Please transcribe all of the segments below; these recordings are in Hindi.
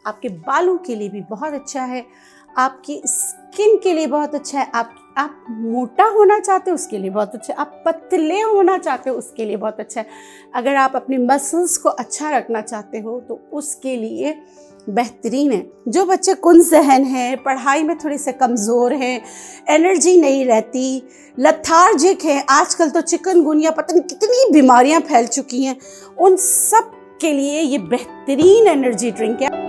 आपके बालों के लिए भी बहुत अच्छा है, आपकी स्किन के लिए बहुत अच्छा है। आप मोटा होना चाहते हो उसके लिए बहुत अच्छा है, आप पतले होना चाहते हो उसके लिए बहुत अच्छा है। अगर आप अपनी मसल्स को अच्छा रखना चाहते हो तो उसके लिए बेहतरीन है। जो बच्चे कुन ज़हन हैं, पढ़ाई में थोड़े से कमज़ोर हैं, एनर्जी नहीं रहती, लथार्जिक हैं, आजकल तो चिकनगुनिया पता नहीं कितनी बीमारियां फैल चुकी हैं, उन सब के लिए ये बेहतरीन एनर्जी ड्रिंक है।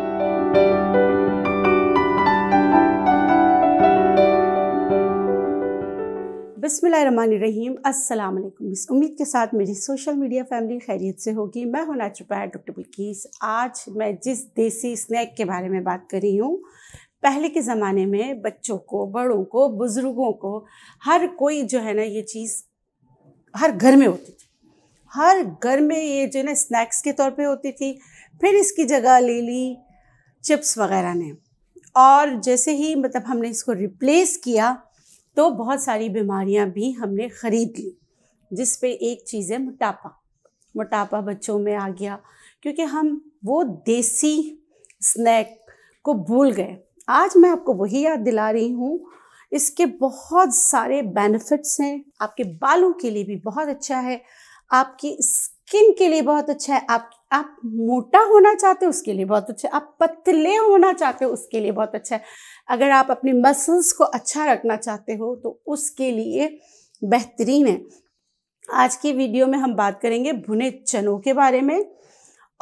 बिस्मिल्लाहिर्रहमानिर्रहीम, अस्सलाम वालेकुम। इस उम्मीद के साथ मेरी सोशल मीडिया फैमिली खैरियत से होगी। मैं हूं नेचुरोपैथ डॉक्टर बिल्किस। आज मैं जिस देसी स्नैक के बारे में बात कर रही हूँ, पहले के ज़माने में बच्चों को, बड़ों को, बुज़ुर्गों को, हर कोई जो है ना, ये चीज़ हर घर में होती थी। हर घर में ये जो है ना स्नैक्स के तौर पे होती थी। फिर इसकी जगह ले ली चिप्स वगैरह ने, और जैसे ही मतलब हमने इसको रिप्लेस किया तो बहुत सारी बीमारियां भी हमने ख़रीद ली, जिस पे एक चीज़ है मोटापा बच्चों में आ गया, क्योंकि हम वो देसी स्नैक को भूल गए। आज मैं आपको वही याद दिला रही हूँ। इसके बहुत सारे बेनिफिट्स हैं, आपके बालों के लिए भी बहुत अच्छा है, आपकी स्किन के लिए बहुत अच्छा है, आप मोटा होना चाहते हो उसके लिए बहुत अच्छा है, आप पतले होना चाहते हो उसके लिए बहुत अच्छा है, अगर आप अपनी मसल्स को अच्छा रखना चाहते हो तो उसके लिए बेहतरीन है। आज की वीडियो में हम बात करेंगे भुने चनों के बारे में,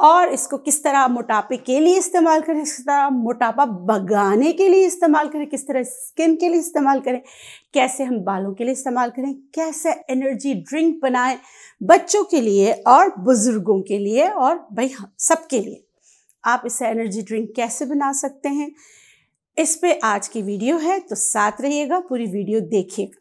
और इसको किस तरह मोटापे के लिए इस्तेमाल करें, किस तरह मोटापा भगाने के लिए इस्तेमाल करें, किस तरह स्किन के लिए इस्तेमाल करें, कैसे हम बालों के लिए इस्तेमाल करें, कैसे एनर्जी ड्रिंक बनाएं बच्चों के लिए और बुज़ुर्गों के लिए, और भाई सबके लिए आप इससे एनर्जी ड्रिंक कैसे बना सकते हैं, इस पे आज की वीडियो है। तो साथ रहिएगा, पूरी वीडियो देखिएगा।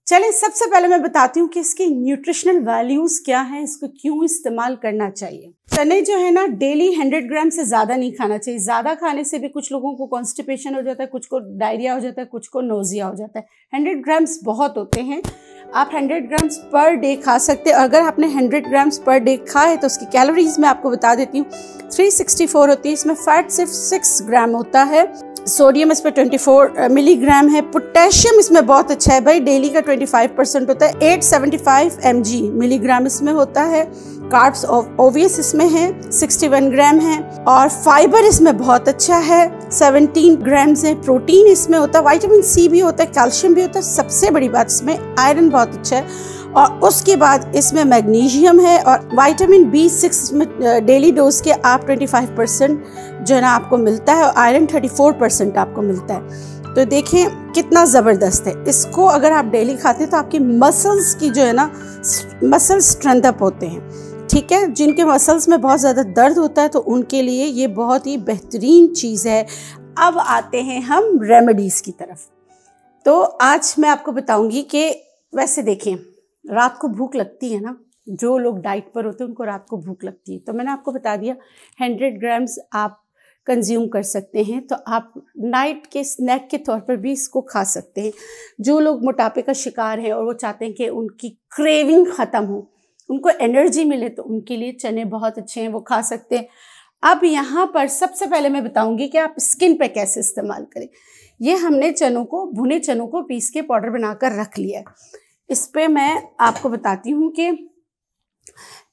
चलें, सबसे पहले मैं बताती हूँ कि इसके न्यूट्रिशनल वैल्यूज़ क्या हैं, इसको क्यों इस्तेमाल करना चाहिए। चने जो है ना, डेली 100 ग्राम से ज़्यादा नहीं खाना चाहिए। ज़्यादा खाने से भी कुछ लोगों को कॉन्स्टिपेशन हो जाता है, कुछ को डायरिया हो जाता है, कुछ को नोजिया हो जाता है। 100 ग्राम्स बहुत होते हैं। आप 100 ग्राम्स पर डे खा सकते हैं। अगर आपने 100 ग्राम्स पर डे खाए तो उसकी कैलोरीज मैं आपको बता देती हूँ, 364 होती है। इसमें फैट सिर्फ 6 ग्राम होता है, सोडियम इस पर 24 मिलीग्राम है, पोटेशियम इसमें बहुत अच्छा है भाई, डेली का 25% होता है, 875 mg मिलीग्राम इसमें होता है। कार्ब्स ओवियस इसमें है, 61 ग्राम है, और फाइबर इसमें बहुत अच्छा है, 17 ग्राम्स है। प्रोटीन इसमें होता है, विटामिन सी भी होता है, कैल्शियम भी होता है, सबसे बड़ी बात इसमें आयरन बहुत अच्छा है, और उसके बाद इसमें मैग्नीशियम है, और विटामिन B6 में डेली डोज के आप 25% जो है ना आपको मिलता है, और आयरन 34% आपको मिलता है। तो देखें कितना ज़बरदस्त है। इसको अगर आप डेली खाते हैं तो आपकी मसल्स की जो है ना, मसल स्ट्रेंथ अप होते हैं, ठीक है। जिनके मसल्स में बहुत ज़्यादा दर्द होता है तो उनके लिए ये बहुत ही बेहतरीन चीज़ है। अब आते हैं हम रेमेडीज़ की तरफ। तो आज मैं आपको बताऊंगी कि वैसे देखें, रात को भूख लगती है ना, जो लोग डाइट पर होते हैं उनको रात को भूख लगती है। तो मैंने आपको बता दिया 100 ग्राम्स आप कंज्यूम कर सकते हैं, तो आप नाइट के स्नैक के तौर पर भी इसको खा सकते हैं। जो लोग मोटापे का शिकार हैं और वो चाहते हैं कि उनकी क्रेविंग ख़त्म हो, उनको एनर्जी मिले, तो उनके लिए चने बहुत अच्छे हैं, वो खा सकते हैं। अब यहाँ पर सबसे पहले मैं बताऊँगी कि आप स्किन पे कैसे इस्तेमाल करें। ये हमने भुने चनों को पीस के पाउडर बनाकर रख लिया है। इस पे मैं आपको बताती हूँ कि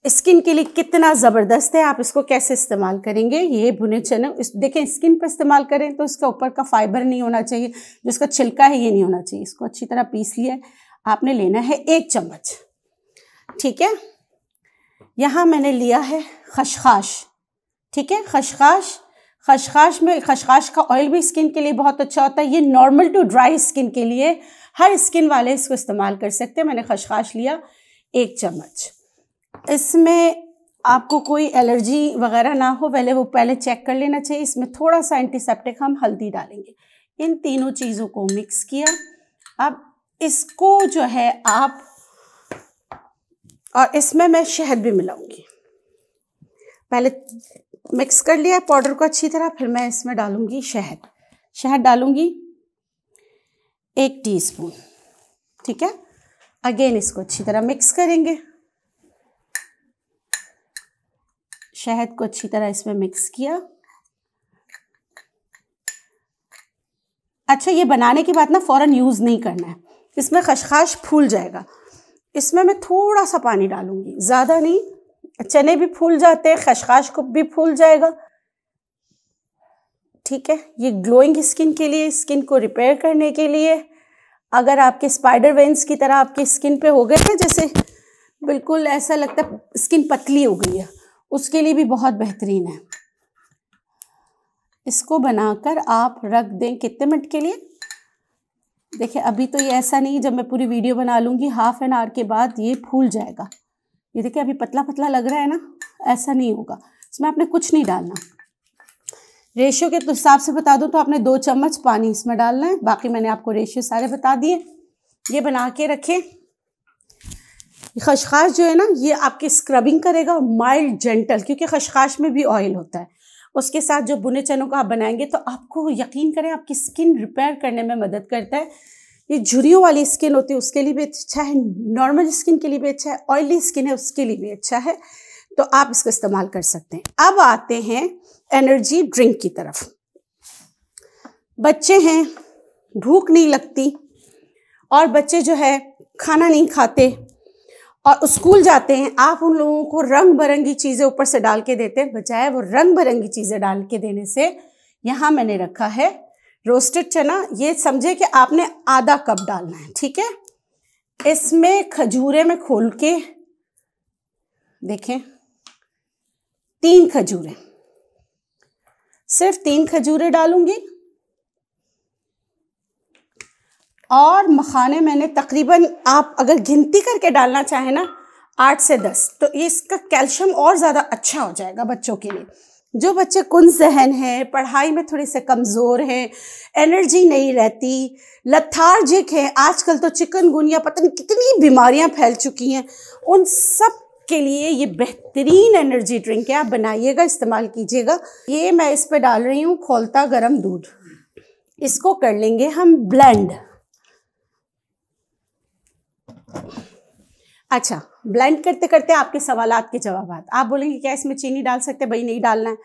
स्किन के लिए कितना ज़बरदस्त है, आप इसको कैसे इस्तेमाल करेंगे। ये भुने चने देखें, स्किन पे इस्तेमाल करें तो इसका ऊपर का फाइबर नहीं होना चाहिए, जो इसका छिलका है ये नहीं होना चाहिए। इसको अच्छी तरह पीस लिया, आपने लेना है 1 चम्मच, ठीक है। यहाँ मैंने लिया है खसखस, ठीक है। खसखस का ऑयल भी स्किन के लिए बहुत अच्छा होता है। ये नॉर्मल टू ड्राई स्किन के लिए, हर स्किन वाले इसको इस्तेमाल कर सकते हैं। मैंने खसखस लिया 1 चम्मच। इसमें आपको कोई एलर्जी वगैरह ना हो, पहले चेक कर लेना चाहिए। इसमें थोड़ा सा एंटीसेप्टिक हम हल्दी डालेंगे। इन तीनों चीज़ों को मिक्स किया। अब इसको जो है आप, और इसमें मैं शहद भी मिलाऊंगी। पहले मिक्स कर लिया पाउडर को अच्छी तरह, फिर मैं इसमें डालूंगी शहद डालूंगी 1 टीस्पून, ठीक है। अगेन इसको अच्छी तरह मिक्स करेंगे। शहद को अच्छी तरह इसमें मिक्स किया, अच्छा, ये बनाने के बाद ना फ़ौरन यूज़ नहीं करना है, इसमें खशखाश फूल जाएगा। इसमें मैं थोड़ा सा पानी डालूंगी, ज़्यादा नहीं, चने भी फूल जाते हैं, खशखाश को भी फूल जाएगा। ठीक है, ये ग्लोइंग स्किन के लिए, स्किन को रिपेयर करने के लिए, अगर आपके स्पाइडर वेन्स की तरह आपकी स्किन पे हो गए ना, जैसे बिल्कुल ऐसा लगता है स्किन पतली हो गई है, उसके लिए भी बहुत बेहतरीन है। इसको बनाकर आप रख दें कितने मिनट के लिए। देखिए अभी तो ये ऐसा नहीं, जब मैं पूरी वीडियो बना लूँगी हाफ एन आवर के बाद ये फूल जाएगा। ये देखिए अभी पतला पतला लग रहा है ना, ऐसा नहीं होगा। इसमें आपने कुछ नहीं डालना। रेशियो के हिसाब से बता दूं तो आपने 2 चम्मच पानी इसमें डालना है, बाकी मैंने आपको रेशियो सारे बता दिए। ये बना के रखें। खशखाश जो है ना, ये आपकी स्क्रबिंग करेगा, माइल्ड जेंटल, क्योंकि खशखाश में भी ऑयल होता है। उसके साथ जो बुने चनों का आप बनाएंगे तो आपको यकीन करें आपकी स्किन रिपेयर करने में मदद करता है। ये झुर्रियों वाली स्किन होती है उसके लिए भी अच्छा है, नॉर्मल स्किन के लिए भी अच्छा है, ऑयली स्किन है उसके लिए भी अच्छा है, तो आप इसको इस्तेमाल कर सकते हैं। अब आते हैं एनर्जी ड्रिंक की तरफ। बच्चे हैं, भूख नहीं लगती, और बच्चे जो है खाना नहीं खाते और स्कूल जाते हैं, आप उन लोगों को रंग बिरंगी चीज़ें ऊपर से डाल के देते हैं। बजाय वो रंग बिरंगी चीज़ें डाल के देने से, यहाँ मैंने रखा है रोस्टेड चना। ये समझे कि आपने आधा कप डालना है, ठीक है। इसमें खजूरें में खोल के देखें, 3 खजूरें, सिर्फ 3 खजूरें डालूंगी। और मखाने मैंने तकरीबन, आप अगर गिनती करके डालना चाहें ना 8 से 10, तो इसका कैल्शियम और ज़्यादा अच्छा हो जाएगा बच्चों के लिए। जो बच्चे कुंज़हन हैं, पढ़ाई में थोड़े से कमज़ोर हैं, एनर्जी नहीं रहती, लथार्जिक हैं, आजकल तो चिकनगुनिया पता नहीं कितनी बीमारियां फैल चुकी हैं, उन सब के लिए ये बेहतरीन एनर्जी ड्रिंक है। आप बनाइएगा, इस्तेमाल कीजिएगा। ये मैं इस पे डाल रही हूँ खौलता गरम दूध। इसको कर लेंगे हम ब्लेंड। अच्छा, ब्लेंड करते करते आपके सवालात के जवाब। आप बोलेंगे क्या इसमें चीनी डाल सकते हैं? भाई नहीं डालना है।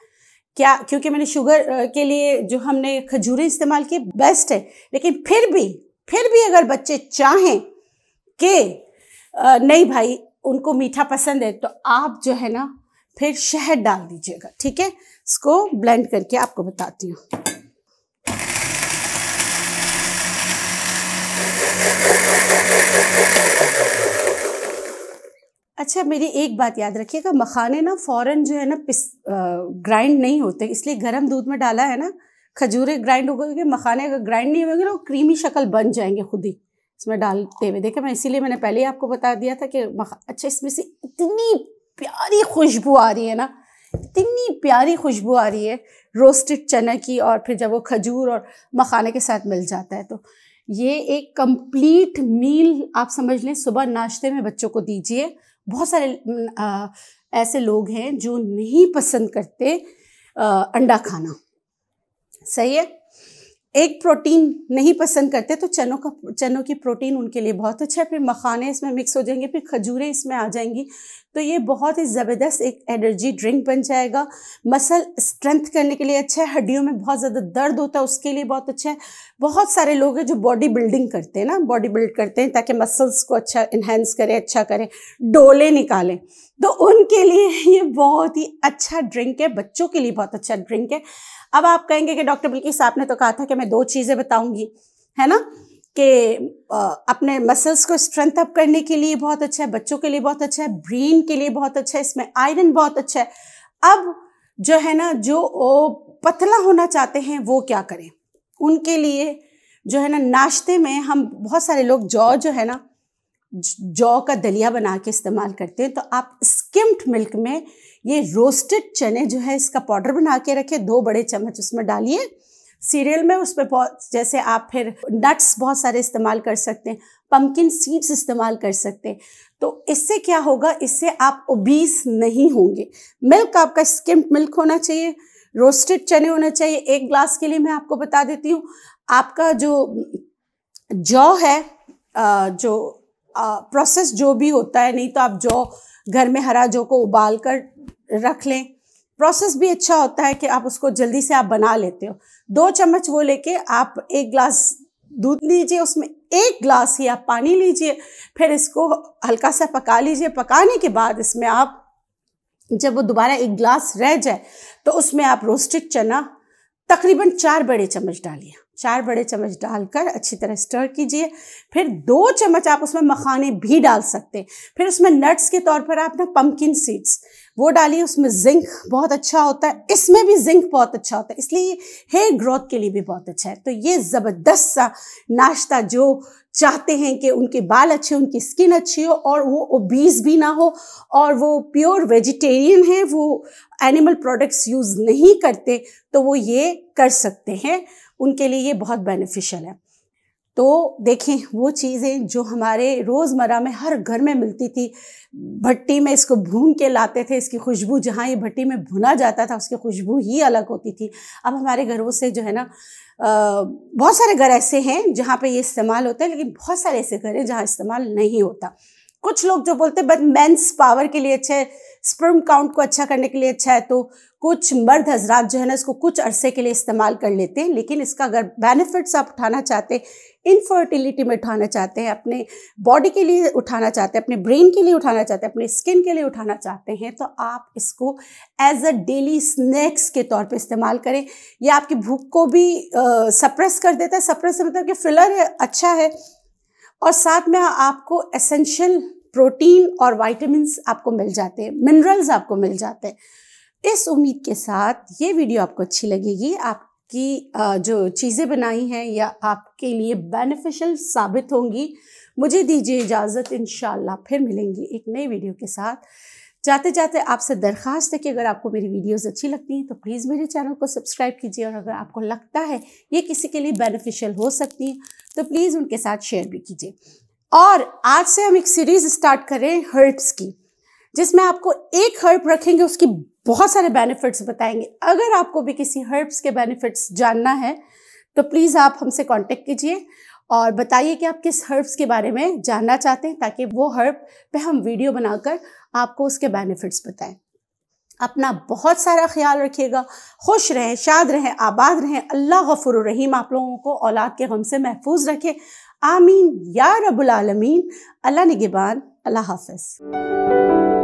क्या? क्योंकि मैंने शुगर के लिए जो हमने खजूरें इस्तेमाल की बेस्ट है, लेकिन फिर भी अगर बच्चे चाहें कि नहीं भाई उनको मीठा पसंद है, तो आप जो है ना फिर शहद डाल दीजिएगा, ठीक है। इसको ब्लेंड करके आपको बताती हूँ। अच्छा, मेरी एक बात याद रखिएगा, मखाने ना फ़ौरन जो है ना ग्राइंड नहीं होते, इसलिए गर्म दूध में डाला है ना, खजूरें ग्राइंड हो गई, मखाने अगर ग्राइंड नहीं होंगे ना वो क्रीमी शक्ल बन जाएंगे खुद ही इसमें डालते हुए। देखिए मैं इसीलिए मैंने पहले ही आपको बता दिया था कि अच्छा, इसमें से इतनी प्यारी खुशबू आ रही है ना, इतनी प्यारी खुशबू आ रही है रोस्टेड चना की, और फिर जब वो खजूर और मखाने के साथ मिल जाता है तो ये एक कंप्लीट मील आप समझ लें। सुबह नाश्ते में बच्चों को दीजिए। बहुत सारे ऐसे लोग हैं जो नहीं पसंद करते अंडा खाना, सही है। एक प्रोटीन नहीं पसंद करते, तो चनों की प्रोटीन उनके लिए बहुत अच्छा है। फिर मखाने इसमें मिक्स हो जाएंगे, फिर खजूरें इसमें आ जाएंगी, तो ये बहुत ही ज़बरदस्त एक एनर्जी ड्रिंक बन जाएगा। मसल स्ट्रेंथ करने के लिए अच्छा है, हड्डियों में बहुत ज़्यादा दर्द होता है उसके लिए बहुत अच्छा है। बहुत सारे लोग हैं जो बॉडी बिल्डिंग करते हैं ना, बॉडी बिल्ड करते हैं ताकि मसल्स को अच्छा इन्हेंस करें, अच्छा करें, डोले निकालें, तो उनके लिए ये बहुत ही अच्छा ड्रिंक है, बच्चों के लिए बहुत अच्छा ड्रिंक है। अब आप कहेंगे कि डॉक्टर बिल्किस आपने तो कहा था कि मैं 2 चीज़ें बताऊंगी, है ना, कि अपने मसल्स को स्ट्रेंथ अप करने के लिए बहुत अच्छा है, बच्चों के लिए बहुत अच्छा है, ब्रेन के लिए बहुत अच्छा है, इसमें आयरन बहुत अच्छा है। अब जो है ना, जो पतला होना चाहते हैं वो क्या करें, उनके लिए जो है ना नाश्ते में हम बहुत सारे लोग जो है ना जौ का दलिया बना के इस्तेमाल करते हैं, तो आप स्किम्ड मिल्क में ये रोस्टेड चने जो है इसका पाउडर बना के रखें, 2 बड़े चम्मच उसमें डालिए सीरियल में। उसमें बहुत, जैसे आप फिर नट्स बहुत सारे इस्तेमाल कर सकते हैं, पम्पकिन सीड्स इस्तेमाल कर सकते हैं, तो इससे क्या होगा, इससे आप ओबीस नहीं होंगे। मिल्क आपका स्किम्ड मिल्क होना चाहिए, रोस्टेड चने होना चाहिए। 1 ग्लास के लिए मैं आपको बता देती हूँ, आपका जो जौ है, जो प्रोसेस जो भी होता है, नहीं तो आप जौ घर में हरा जौ को उबाल कर रख लें, प्रोसेस भी अच्छा होता है कि आप उसको जल्दी से आप बना लेते हो। 2 चम्मच वो लेके आप 1 ग्लास दूध लीजिए, उसमें 1 ग्लास ही आप पानी लीजिए, फिर इसको हल्का सा पका लीजिए। पकाने के बाद इसमें आप जब वो दोबारा 1 ग्लास रह जाए तो उसमें आप रोस्टेड चना तकरीबन 4 बड़े चम्मच डालिए। 4 बड़े चम्मच डालकर अच्छी तरह स्टर कीजिए। फिर 2 चम्मच आप उसमें मखाने भी डाल सकते हैं। फिर उसमें नट्स के तौर पर आप ना पम्पकिन सीड्स वो डालिए, उसमें जिंक बहुत अच्छा होता है, इसमें भी जिंक बहुत अच्छा होता है, इसलिए हेयर ग्रोथ के लिए भी बहुत अच्छा है। तो ये ज़बरदस्त सा नाश्ता जो चाहते हैं कि उनके बाल अच्छे, उनकी स्किन अच्छी हो और वो ओबीज भी ना हो और वो प्योर वेजिटेरियन है, वो एनिमल प्रोडक्ट्स यूज़ नहीं करते, तो वो ये कर सकते हैं, उनके लिए ये बहुत बेनिफिशियल है। तो देखें वो चीज़ें जो हमारे रोज़मर्रा में हर घर में मिलती थी, भट्टी में इसको भून के लाते थे, इसकी खुशबू जहाँ ये भट्टी में भुना जाता था उसकी खुशबू ही अलग होती थी। अब हमारे घरों से जो है ना बहुत सारे घर ऐसे हैं जहाँ पे ये इस्तेमाल होता है, लेकिन बहुत सारे ऐसे घर हैं जहाँ इस्तेमाल नहीं होता। कुछ लोग जो बोलते हैं बट मेंस पावर के लिए अच्छा है, स्पर्म काउंट को अच्छा करने के लिए अच्छा है, तो कुछ मर्द हजरात जो है ना इसको कुछ अरसे के लिए इस्तेमाल कर लेते हैं। लेकिन इसका अगर बेनिफिट्स आप उठाना चाहते हैं, इनफर्टिलिटी में उठाना चाहते हैं, अपने बॉडी के लिए उठाना चाहते हैं, अपने ब्रेन के लिए उठाना चाहते हैं, अपने स्किन के लिए उठाना चाहते हैं, तो आप इसको एज अ डेली स्नैक्स के तौर पे इस्तेमाल करें। यह आपकी भूख को भी सप्रेस कर देता है। सप्रेस मतलब कि फिलर है, अच्छा है, और साथ में आपको एसेंशियल प्रोटीन और विटामिन्स आपको मिल जाते हैं, मिनरल्स आपको मिल जाते हैं। इस उम्मीद के साथ ये वीडियो आपको अच्छी लगेगी, आपकी जो चीज़ें बनाई हैं या आपके लिए बेनिफिशियल साबित होंगी। मुझे दीजिए इजाज़त, इंशाल्लाह फिर मिलेंगी एक नई वीडियो के साथ। जाते जाते आपसे दरख्वास्त है कि अगर आपको मेरी वीडियोस अच्छी लगती हैं तो प्लीज़ मेरे चैनल को सब्सक्राइब कीजिए, और अगर आपको लगता है ये किसी के लिए बेनिफिशियल हो सकती है तो प्लीज़ उनके साथ शेयर भी कीजिए। और आज से हम एक सीरीज़ स्टार्ट करें हर्ब्स की, जिसमें आपको एक हर्ब रखेंगे, उसकी बहुत सारे बेनिफिट्स बताएंगे। अगर आपको भी किसी हर्ब्स के बेनिफिट्स जानना है तो प्लीज़ आप हमसे कांटेक्ट कीजिए और बताइए कि आप किस हर्ब्स के बारे में जानना चाहते हैं, ताकि वो हर्ब पे हम वीडियो बनाकर आपको उसके बेनिफिट्स बताएं। अपना बहुत सारा ख्याल रखिएगा, खुश रहें, शाद रहें, आबाद रहें। अल्लाह गफूर रहीम आप लोगों को औलाद के गम से महफूज रखे। आमीन या रब्बुल आलमीन। अल्लाह निगहबान। अल्लाह हाफ़िज़।